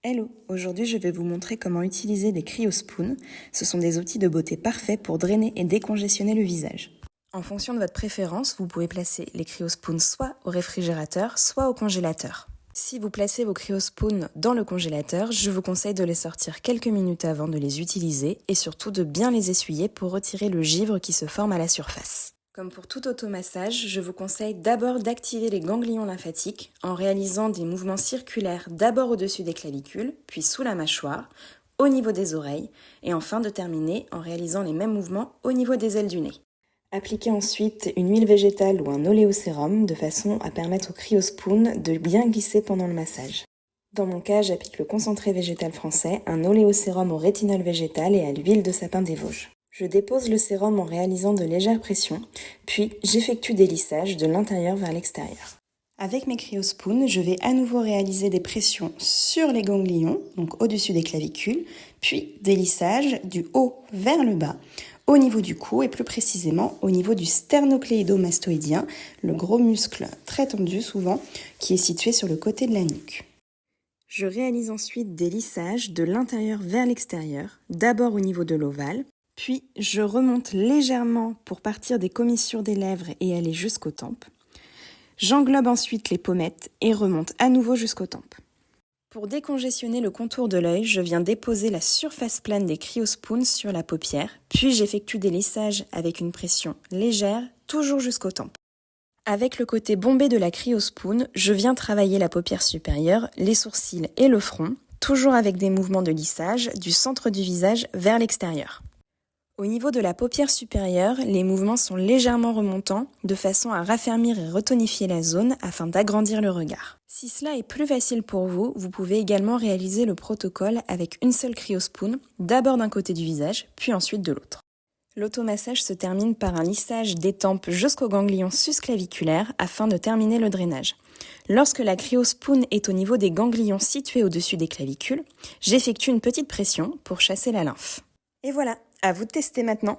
Hello, aujourd'hui je vais vous montrer comment utiliser les CryoSpoon. Ce sont des outils de beauté parfaits pour drainer et décongestionner le visage. En fonction de votre préférence, vous pouvez placer les CryoSpoon soit au réfrigérateur, soit au congélateur. Si vous placez vos CryoSpoon dans le congélateur, je vous conseille de les sortir quelques minutes avant de les utiliser et surtout de bien les essuyer pour retirer le givre qui se forme à la surface. Comme pour tout automassage, je vous conseille d'abord d'activer les ganglions lymphatiques en réalisant des mouvements circulaires d'abord au-dessus des clavicules, puis sous la mâchoire, au niveau des oreilles, et enfin de terminer en réalisant les mêmes mouvements au niveau des ailes du nez. Appliquez ensuite une huile végétale ou un oléosérum de façon à permettre au CryoSpoon de bien glisser pendant le massage. Dans mon cas, j'applique le concentré végétal français, un oléosérum au rétinol végétal et à l'huile de sapin des Vosges. Je dépose le sérum en réalisant de légères pressions, puis j'effectue des lissages de l'intérieur vers l'extérieur. Avec mes CryoSpoon, je vais à nouveau réaliser des pressions sur les ganglions, donc au-dessus des clavicules, puis des lissages du haut vers le bas, au niveau du cou et plus précisément au niveau du sternocléido-mastoïdien, le gros muscle très tendu souvent, qui est situé sur le côté de la nuque. Je réalise ensuite des lissages de l'intérieur vers l'extérieur, d'abord au niveau de l'ovale, puis je remonte légèrement pour partir des commissures des lèvres et aller jusqu'aux tempes. J'englobe ensuite les pommettes et remonte à nouveau jusqu'aux tempes. Pour décongestionner le contour de l'œil, je viens déposer la surface plane des CryoSpoon sur la paupière, puis j'effectue des lissages avec une pression légère, toujours jusqu'aux tempes. Avec le côté bombé de la CryoSpoon, je viens travailler la paupière supérieure, les sourcils et le front, toujours avec des mouvements de lissage du centre du visage vers l'extérieur. Au niveau de la paupière supérieure, les mouvements sont légèrement remontants, de façon à raffermir et retonifier la zone afin d'agrandir le regard. Si cela est plus facile pour vous, vous pouvez également réaliser le protocole avec une seule CryoSpoon, d'abord d'un côté du visage, puis ensuite de l'autre. L'automassage se termine par un lissage des tempes jusqu'au ganglion susclaviculaire afin de terminer le drainage. Lorsque la CryoSpoon est au niveau des ganglions situés au-dessus des clavicules, j'effectue une petite pression pour chasser la lymphe. Et voilà, à vous de tester maintenant.